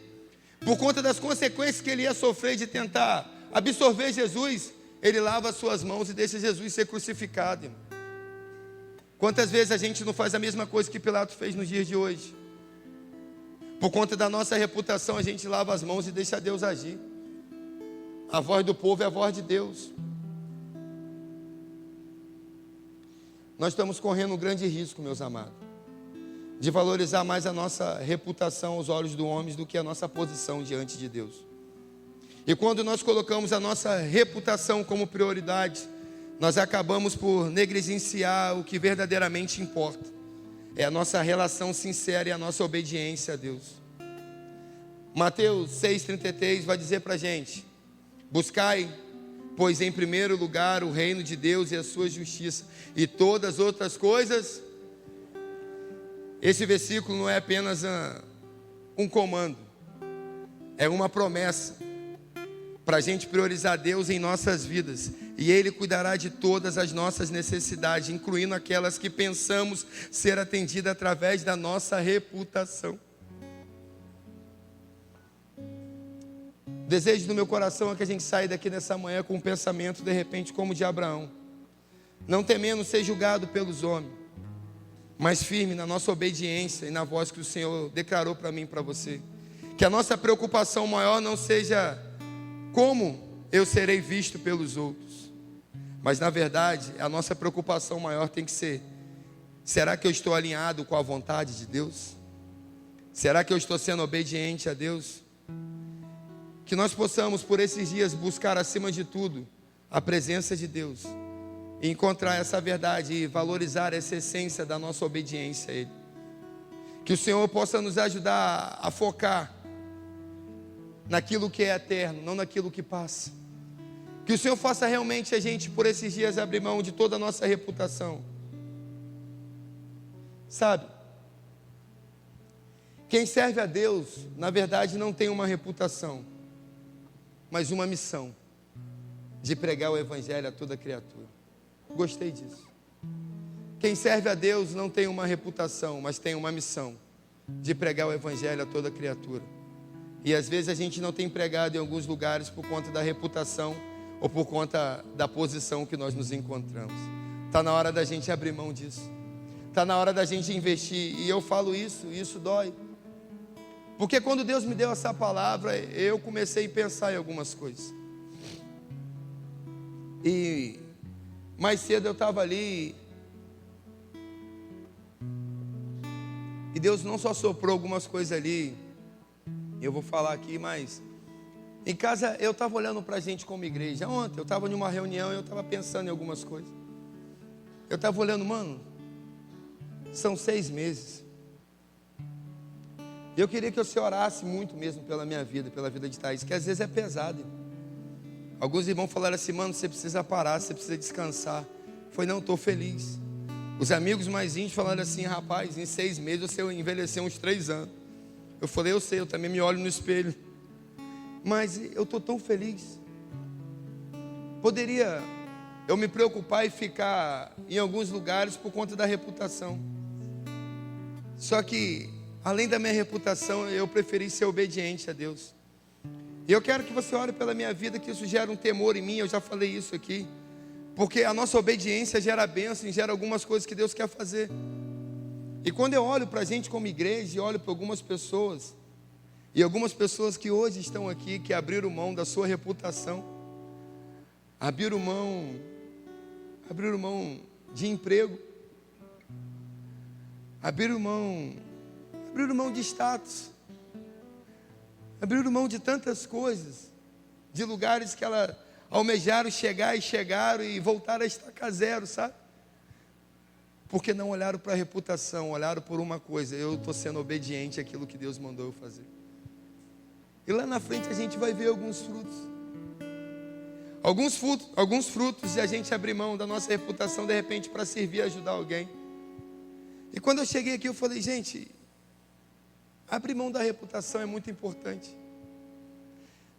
por conta das consequências que ele ia sofrer de tentar absorver Jesus, ele lava as suas mãos e deixa Jesus ser crucificado, irmão. Quantas vezes a gente não faz a mesma coisa que Pilatos fez nos dias de hoje? Por conta da nossa reputação, a gente lava as mãos e deixa Deus agir. A voz do povo é a voz de Deus. Nós estamos correndo um grande risco, meus amados, de valorizar mais a nossa reputação aos olhos dos homens do que a nossa posição diante de Deus. E quando nós colocamos a nossa reputação como prioridade, nós acabamos por negligenciar o que verdadeiramente importa. É a nossa relação sincera e a nossa obediência a Deus. Mateus 6,33 vai dizer para a gente: buscai, pois em primeiro lugar o reino de Deus e a sua justiça, e todas as outras coisas. Esse versículo não é apenas um comando, é uma promessa para a gente priorizar Deus em nossas vidas, e Ele cuidará de todas as nossas necessidades, incluindo aquelas que pensamos ser atendidas através da nossa reputação. O desejo do meu coração é que a gente saia daqui nessa manhã com um pensamento, de repente, como o de Abraão, não temendo ser julgado pelos homens, mas firme na nossa obediência e na voz que o Senhor declarou para mim e para você. Que a nossa preocupação maior não seja como eu serei visto pelos outros, mas na verdade a nossa preocupação maior tem que ser: será que eu estou alinhado com a vontade de Deus? Será que eu estou sendo obediente a Deus? Que nós possamos por esses dias buscar acima de tudo a presença de Deus, e encontrar essa verdade e valorizar essa essência da nossa obediência a Ele. Que o Senhor possa nos ajudar a focar naquilo que é eterno, não naquilo que passa. Que o Senhor faça realmente a gente por esses dias abrir mão de toda a nossa reputação. Sabe? Quem serve a Deus, na verdade, não tem uma reputação, mas uma missão de pregar o Evangelho a toda criatura. Gostei disso. Quem serve a Deus não tem uma reputação, mas tem uma missão de pregar o Evangelho a toda criatura. E às vezes a gente não tem pregado em alguns lugares por conta da reputação ou por conta da posição que nós nos encontramos. Está na hora da gente abrir mão disso. Está na hora da gente investir. E eu falo isso, e isso dói. Porque quando Deus me deu essa palavra, eu comecei a pensar em algumas coisas. E mais cedo eu estava ali. E Deus não só soprou algumas coisas ali. Eu vou falar aqui, mas em casa eu estava olhando para a gente como igreja. Ontem eu estava em uma reunião e eu estava pensando em algumas coisas. Eu estava olhando, mano, são 6 meses. E eu queria que você orasse muito mesmo pela minha vida, pela vida de Thaís, que às vezes é pesado. Alguns irmãos falaram assim, mano, você precisa parar, você precisa descansar. Foi, não, estou feliz. Os amigos mais íntimos falaram assim, rapaz, em 6 meses você envelheceu uns 3 anos. Eu falei, eu sei, eu também me olho no espelho. Mas eu estou tão feliz. Poderia eu me preocupar e ficar em alguns lugares por conta da reputação. Só que, além da minha reputação, eu preferi ser obediente a Deus. E eu quero que você ore pela minha vida, que isso gera um temor em mim, eu já falei isso aqui. Porque a nossa obediência gera bênção, gera algumas coisas que Deus quer fazer. E quando eu olho para a gente como igreja, e olho para algumas pessoas, e algumas pessoas que hoje estão aqui, que abriram mão da sua reputação, abriram mão de emprego, abriram mão de status, abriram mão de tantas coisas, de lugares que ela almejaram chegar e chegaram e voltaram a estacar zero, sabe? Porque não olharam para a reputação, olharam por uma coisa, eu estou sendo obediente àquilo que Deus mandou eu fazer. E lá na frente a gente vai ver alguns frutos. Alguns frutos de a gente abrir mão da nossa reputação de repente para servir e ajudar alguém. E quando eu cheguei aqui eu falei, gente, abrir mão da reputação é muito importante.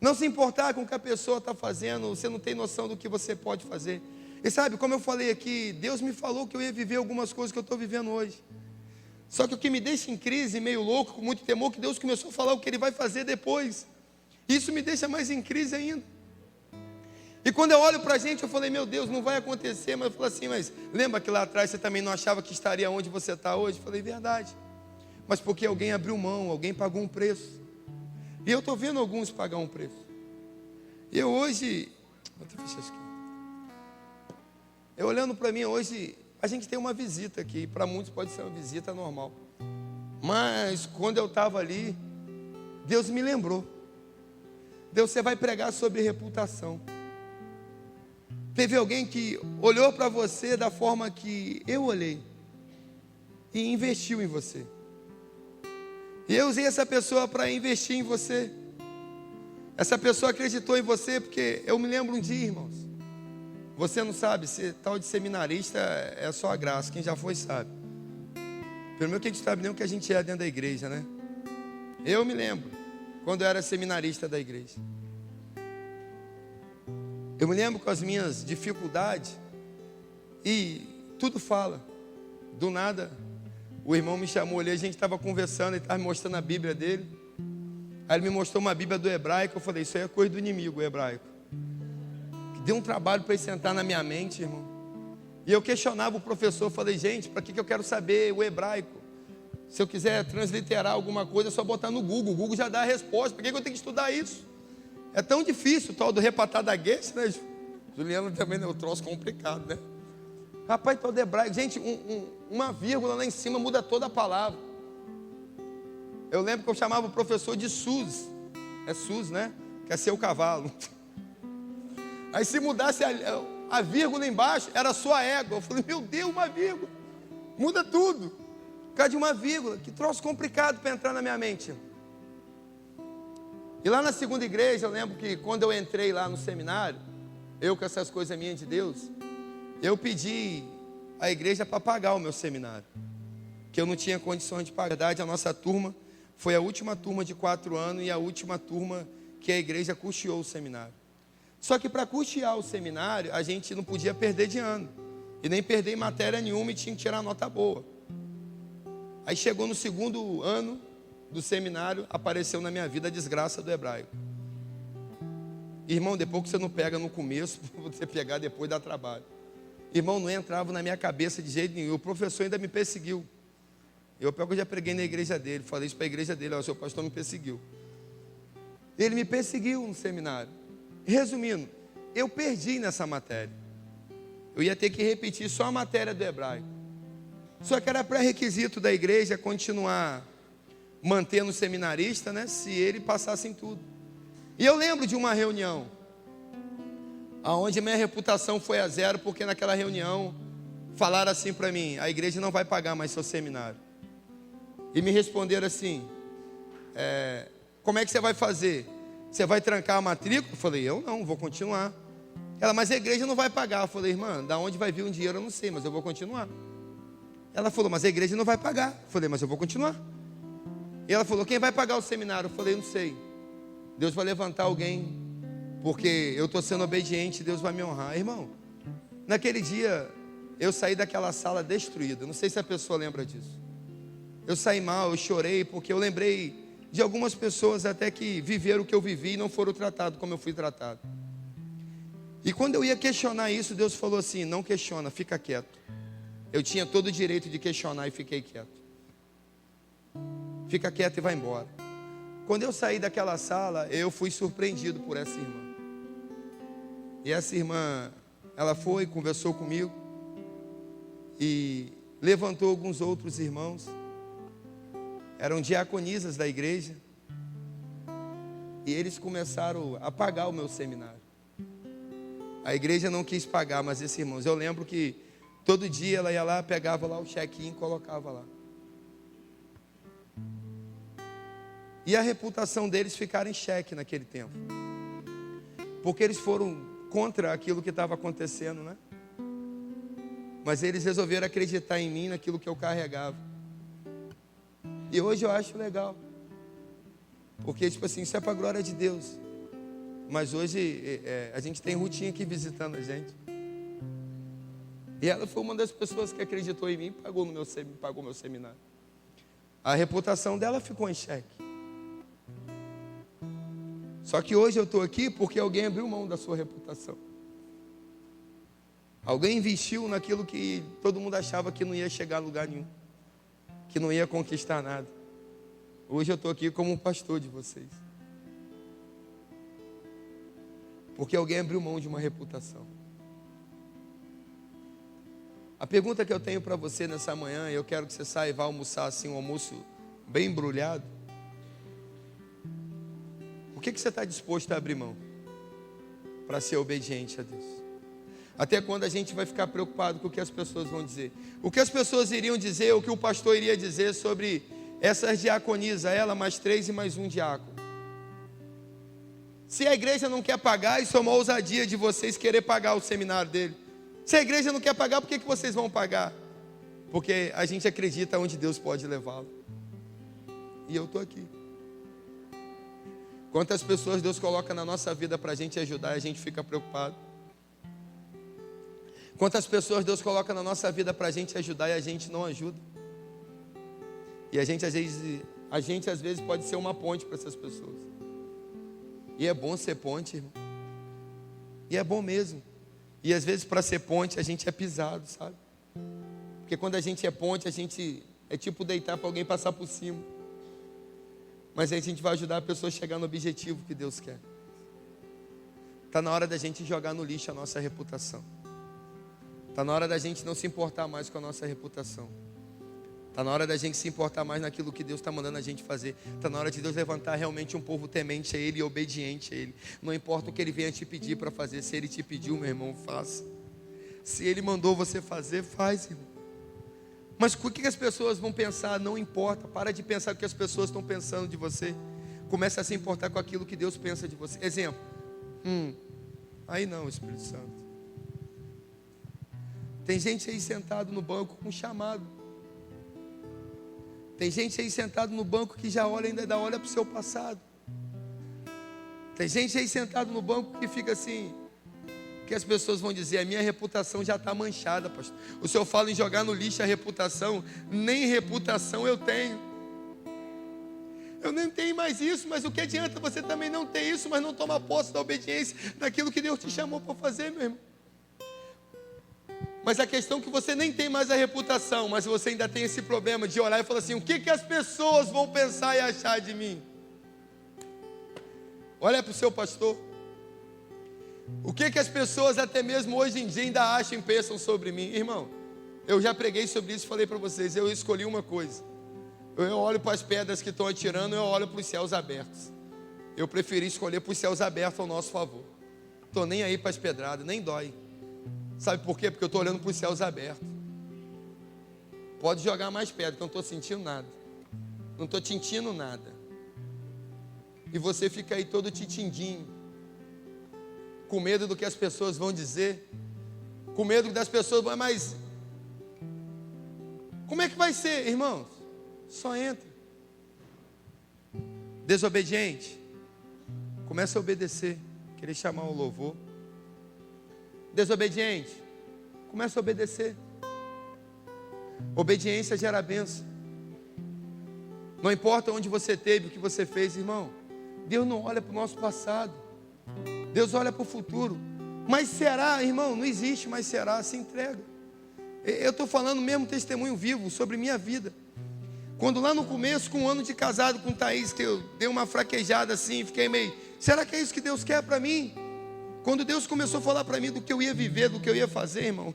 Não se importar com o que a pessoa está fazendo, você não tem noção do que você pode fazer. E sabe, como eu falei aqui, Deus me falou que eu ia viver algumas coisas que eu estou vivendo hoje. Só que o que me deixa em crise, meio louco, com muito temor, que Deus começou a falar o que Ele vai fazer depois. Isso me deixa mais em crise ainda. E quando eu olho para a gente, eu falei, meu Deus, não vai acontecer. Mas eu falei assim, mas lembra que lá atrás você também não achava que estaria onde você está hoje? Eu falei, verdade. Mas porque alguém abriu mão, alguém pagou um preço. E eu estou vendo alguns pagar um preço. E eu hoje, deixa eu fechar isso aqui. Eu olhando para mim hoje, a gente tem uma visita aqui. Para muitos pode ser uma visita normal. Mas quando eu estava ali, Deus me lembrou. Deus, você vai pregar sobre reputação. Teve alguém que olhou para você da forma que eu olhei. E investiu em você. E eu usei essa pessoa para investir em você. Essa pessoa acreditou em você porque eu me lembro um dia, irmãos. Você não sabe, ser tal de seminarista é só a graça. Quem já foi sabe. Pelo menos que a gente sabe nem o que a gente é dentro da igreja, né? Eu me lembro quando eu era seminarista da igreja. Eu me lembro com as minhas dificuldades. E tudo fala. Do nada, o irmão me chamou ali, a gente estava conversando, ele estava me mostrando a Bíblia dele. Aí ele me mostrou uma Bíblia do hebraico, eu falei, isso aí é coisa do inimigo, o hebraico. Que deu um trabalho para ele sentar na minha mente, irmão. E eu questionava o professor, falei, gente, para que eu quero saber o hebraico? Se eu quiser transliterar alguma coisa, é só botar no Google, o Google já dá a resposta, por que eu tenho que estudar isso? É tão difícil, o tal do repatadaguense, né? Juliano também é um troço complicado, né? Rapaz, todo hebraico, gente, uma vírgula lá em cima muda toda a palavra. Eu lembro que eu chamava o professor de Sus. É Sus, né? Quer ser o cavalo. Aí se mudasse a vírgula embaixo, era sua égua. Eu falei, meu Deus, uma vírgula. Muda tudo. Por causa de uma vírgula. Que troço complicado para entrar na minha mente. E lá na segunda igreja, eu lembro que quando eu entrei lá no seminário, eu com essas coisas minhas de Deus, eu pedi à igreja para pagar o meu seminário. Que eu não tinha condições de pagar. Na verdade, a nossa turma foi a última turma de 4 anos e a última turma que a igreja custeou o seminário. Só que para custear o seminário, a gente não podia perder de ano. E nem perder em matéria nenhuma e tinha que tirar nota boa. Aí chegou no segundo ano, do seminário, apareceu na minha vida a desgraça do hebraico. Irmão, depois que você não pega no começo, você pegar depois dá trabalho. Irmão, não entrava na minha cabeça de jeito nenhum. O professor ainda me perseguiu. Eu já preguei na igreja dele, falei isso para a igreja dele, o seu pastor me perseguiu. Ele me perseguiu no seminário. Resumindo, eu perdi nessa matéria. Eu ia ter que repetir só a matéria do hebraico. Só que era pré-requisito da igreja continuar mantendo o seminarista, né, se ele passasse em tudo. E eu lembro de uma reunião onde minha reputação foi a zero, porque naquela reunião falaram assim para mim: a igreja não vai pagar mais seu seminário. E me responderam assim: como é que você vai fazer? Você vai trancar a matrícula? Eu falei: eu não, vou continuar. Ela: mas a igreja não vai pagar. Eu falei: irmã, da onde vai vir um dinheiro eu não sei, mas eu vou continuar. Ela falou: mas a igreja não vai pagar. Eu falei: mas eu vou continuar. E ela falou: quem vai pagar o seminário? Eu falei: não sei. Deus vai levantar alguém, porque eu estou sendo obediente, Deus vai me honrar. Irmão, naquele dia eu saí daquela sala destruída. Não sei se a pessoa lembra disso. Eu saí mal, eu chorei, porque eu lembrei de algumas pessoas até que viveram o que eu vivi e não foram tratados como eu fui tratado. E quando eu ia questionar isso, Deus falou assim: não questiona, fica quieto. Eu tinha todo o direito de questionar e fiquei quieto. Fica quieto e vai embora. Quando eu saí daquela sala, eu fui surpreendido por essa irmã. E essa irmã, ela foi, conversou comigo e levantou alguns outros irmãos. Eram diaconisas da igreja. E eles começaram a pagar o meu seminário. A igreja não quis pagar, mas esses irmãos, eu lembro que todo dia ela ia lá, pegava lá o chequinho e colocava lá. E a reputação deles ficaram em xeque naquele tempo. Porque eles foram contra aquilo que estava acontecendo, né? Mas eles resolveram acreditar em mim, naquilo que eu carregava. E hoje eu acho legal. Porque, tipo assim, isso é para a glória de Deus. Mas hoje a gente tem Rutinha aqui visitando a gente. E ela foi uma das pessoas que acreditou em mim e pagou meu seminário. A reputação dela ficou em xeque. Só que hoje eu estou aqui porque alguém abriu mão da sua reputação. Alguém investiu naquilo que todo mundo achava que não ia chegar a lugar nenhum, que não ia conquistar nada. Hoje eu estou aqui como um pastor de vocês. Porque alguém abriu mão de uma reputação. A pergunta que eu tenho para você nessa manhã, eu quero que você saia e vá almoçar assim, um almoço bem embrulhado. O que você está disposto a abrir mão para ser obediente a Deus? Até quando a gente vai ficar preocupado com o que as pessoas vão dizer? O que as pessoas iriam dizer, o que o pastor iria dizer sobre essas diaconisas, ela mais 3 e mais um diácono? Se a igreja não quer pagar, isso é uma ousadia de vocês querer pagar o seminário dele. Se a igreja não quer pagar, por que vocês vão pagar? Porque a gente acredita onde Deus pode levá-lo. E eu estou aqui. Quantas pessoas Deus coloca na nossa vida para a gente ajudar e a gente fica preocupado? Quantas pessoas Deus coloca na nossa vida para a gente ajudar e a gente não ajuda? E a gente às vezes pode ser uma ponte para essas pessoas. E é bom ser ponte, irmão. E é bom mesmo. E às vezes para ser ponte a gente é pisado, sabe? Porque quando a gente é ponte, a gente é tipo deitar para alguém passar por cima. Mas aí a gente vai ajudar a pessoa a chegar no objetivo que Deus quer. Está na hora da gente jogar no lixo a nossa reputação. Está na hora da gente não se importar mais com a nossa reputação. Está na hora da gente se importar mais naquilo que Deus está mandando a gente fazer. Está na hora de Deus levantar realmente um povo temente a Ele e obediente a Ele. Não importa o que Ele venha te pedir para fazer. Se Ele te pediu, meu irmão, faça. Se Ele mandou você fazer, faz, irmão. Mas o que as pessoas vão pensar? Não importa. Para de pensar o que as pessoas estão pensando de você. Comece a se importar com aquilo que Deus pensa de você. Exemplo. Aí não, Espírito Santo. Tem gente aí sentado no banco com chamado. Tem gente aí sentado no banco que já olha, ainda olha para o seu passado. Tem gente aí sentado no banco que fica assim, que as pessoas vão dizer: a minha reputação já está manchada, pastor. O senhor fala em jogar no lixo a reputação, nem reputação eu tenho. Eu nem tenho mais isso, mas o que adianta você também não ter isso, mas não tomar posse da obediência, daquilo que Deus te chamou para fazer, meu irmão? Mas a questão é que você nem tem mais a reputação, mas você ainda tem esse problema de olhar e falar assim: o que as pessoas vão pensar e achar de mim? Olha para o seu pastor. O que as pessoas até mesmo hoje em dia ainda acham e pensam sobre mim? Irmão, eu já preguei sobre isso e falei para vocês, eu escolhi uma coisa. Eu olho para as pedras que estão atirando, eu olho para os céus abertos. Eu preferi escolher para os céus abertos ao nosso favor. Estou nem aí para as pedradas, nem dói. Sabe por quê? Porque eu estou olhando para os céus abertos. Pode jogar mais pedra, que eu não estou sentindo nada. Não estou sentindo nada. E você fica aí todo titindinho, com medo do que as pessoas vão dizer, com medo das pessoas, mas como é que vai ser, irmãos? Só entra. Desobediente, começa a obedecer, querer chamar o louvor. Desobediente, começa a obedecer. Obediência gera bênção. Não importa onde você teve, o que você fez, irmão. Deus não olha para o nosso passado, Deus olha para o futuro. Mas será, irmão, não existe, mas será, se entrega. Eu estou falando mesmo testemunho vivo sobre minha vida. Quando lá no começo, com um ano de casado com Thaís, que eu dei uma fraquejada assim, fiquei meio, será que é isso que Deus quer para mim? Quando Deus começou a falar para mim do que eu ia viver, do que eu ia fazer, irmão.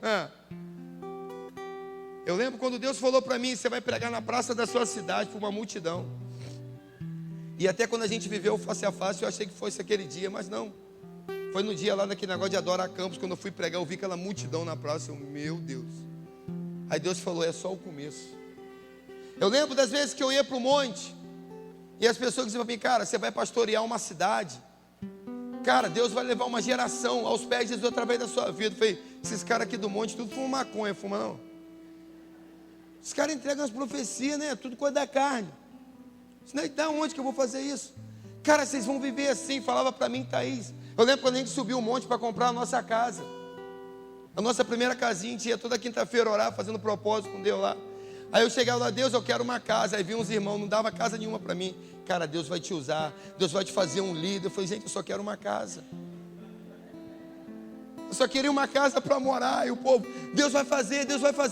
Eu lembro quando Deus falou para mim: você vai pregar na praça da sua cidade para uma multidão. E até quando a gente viveu o face a face, eu achei que fosse aquele dia, mas não. Foi no dia lá naquele negócio de Adora Campos, quando eu fui pregar, eu vi aquela multidão na praça. Meu Deus. Aí Deus falou: é só o começo. Eu lembro das vezes que eu ia para o monte, e as pessoas diziam para mim: cara, você vai pastorear uma cidade. Cara, Deus vai levar uma geração aos pés de Jesus através da sua vida. Eu falei: esses caras aqui do monte, tudo fuma maconha, fuma não? Os caras entregam as profecias, né? Tudo coisa da carne. Da onde que eu vou fazer isso? Cara, vocês vão viver assim, falava para mim Thaís. Eu lembro quando a gente subiu o monte para comprar a nossa casa. A nossa primeira casinha, a gente ia toda quinta-feira orar, fazendo propósito com Deus lá. Aí eu chegava lá: Deus, eu quero uma casa. Aí vi uns irmãos, não dava casa nenhuma para mim. Cara, Deus vai te usar, Deus vai te fazer um líder. Eu falei: gente, eu só quero uma casa. Eu só queria uma casa para morar. E o povo: Deus vai fazer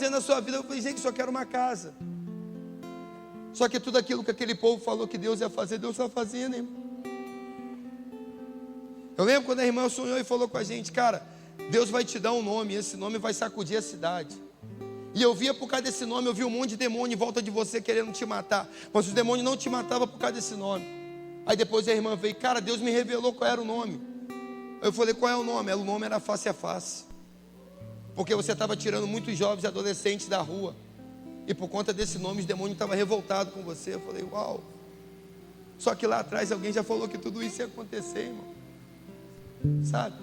na sua vida. Eu falei: gente, eu só quero uma casa. Só que tudo aquilo que aquele povo falou que Deus ia fazer, Deus está fazendo, irmão. Eu lembro quando a irmã sonhou e falou com a gente: cara, Deus vai te dar um nome, e esse nome vai sacudir a cidade. E eu via por causa desse nome, eu vi um monte de demônio em volta de você querendo te matar. Mas os demônios não te matavam por causa desse nome. Aí depois a irmã veio: cara, Deus me revelou qual era o nome. Eu falei: qual é o nome? O nome era Face a Face. Porque você estava tirando muitos jovens e adolescentes da rua. E por conta desse nome os demônios estavam revoltados com você. Eu falei: uau. Só que lá atrás alguém já falou que tudo isso ia acontecer, irmão. Sabe?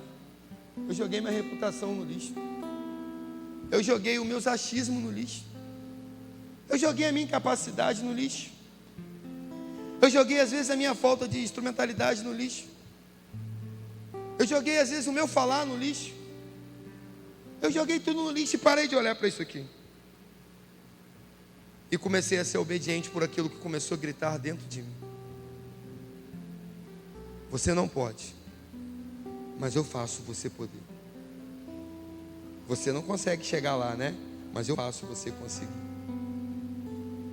Eu joguei minha reputação no lixo. Eu joguei os meus achismos no lixo. Eu joguei a minha incapacidade no lixo. Eu joguei às vezes a minha falta de instrumentalidade no lixo. Eu joguei às vezes o meu falar no lixo. Eu joguei tudo no lixo e parei de olhar para isso aqui. E comecei a ser obediente por aquilo que começou a gritar dentro de mim. Você não pode, mas eu faço você poder. Você não consegue chegar lá, né? Mas eu faço você conseguir.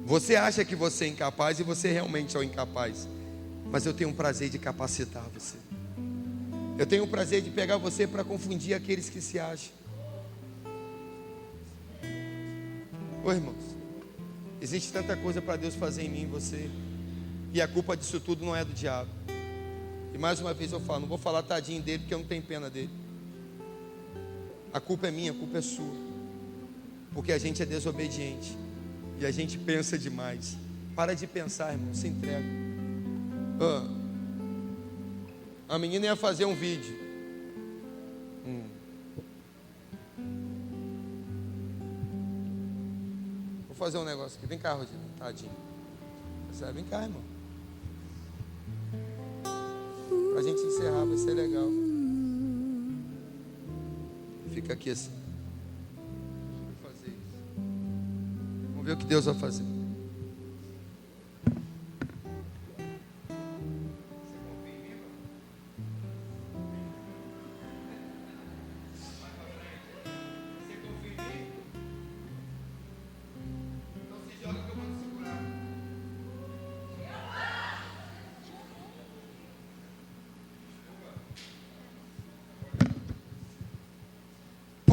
Você acha que você é incapaz e você realmente é o incapaz. Mas eu tenho o prazer de capacitar você. Eu tenho o prazer de pegar você para confundir aqueles que se acham. Ô irmãos, existe tanta coisa para Deus fazer em mim e você. E a culpa disso tudo não é do diabo. E mais uma vez eu falo, não vou falar tadinho dele, porque eu não tenho pena dele. A culpa é minha, a culpa é sua. Porque a gente é desobediente. E a gente pensa demais. Para de pensar, irmão, se entrega. A menina ia fazer um vídeo. Vou fazer um negócio aqui. Vem cá, Rodrigo. Tadinho. Vem cá, irmão. Pra gente encerrar, vai ser legal. Fica aqui assim. Vou fazer isso. Vamos ver o que Deus vai fazer.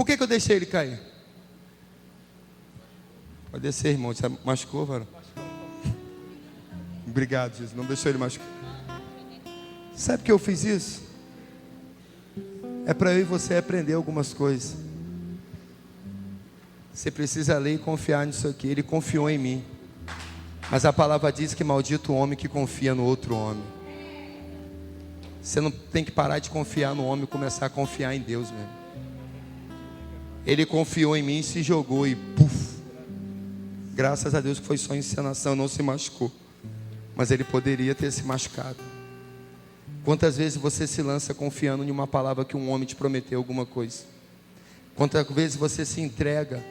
Por que eu deixei ele cair? Pode descer, irmão. Você machucou, varão? Obrigado, Jesus. Não deixou ele machucar. Sabe por que eu fiz isso? É para eu e você aprender algumas coisas. Você precisa ler e confiar nisso aqui. Ele confiou em mim. Mas a palavra diz que maldito o homem que confia no outro homem. Você não tem que parar de confiar no homem e começar a confiar em Deus mesmo. Ele confiou em mim e se jogou e puf. Graças a Deus que foi só encenação, não se machucou. Mas ele poderia ter se machucado. Quantas vezes você se lança confiando em uma palavra que um homem te prometeu alguma coisa? Quantas vezes você se entrega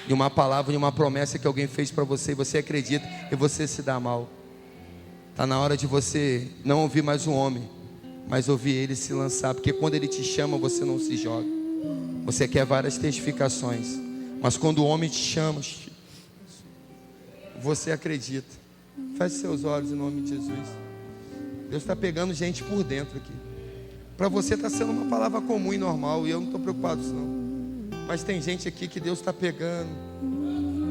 em uma palavra, em uma promessa que alguém fez para você, e você acredita e você se dá mal? Está na hora de você não ouvir mais um homem, mas ouvir ele se lançar, porque quando ele te chama, você não se joga. Você quer várias testificações, mas quando o homem te chama, você acredita. Feche seus olhos em nome de Jesus. Deus está pegando gente por dentro aqui. Para você está sendo uma palavra comum e normal, e eu não estou preocupado com isso não. Mas tem gente aqui que Deus está pegando.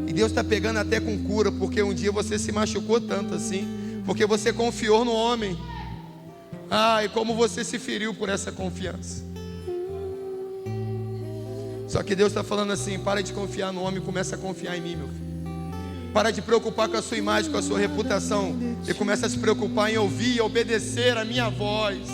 E Deus está pegando até com cura, porque um dia você se machucou tanto assim, porque você confiou no homem. E como você se feriu por essa confiança. Só que Deus está falando assim: para de confiar no homem e começa a confiar em mim, meu filho. Para de preocupar com a sua imagem, com a sua reputação, e começa a se preocupar em ouvir e obedecer a minha voz.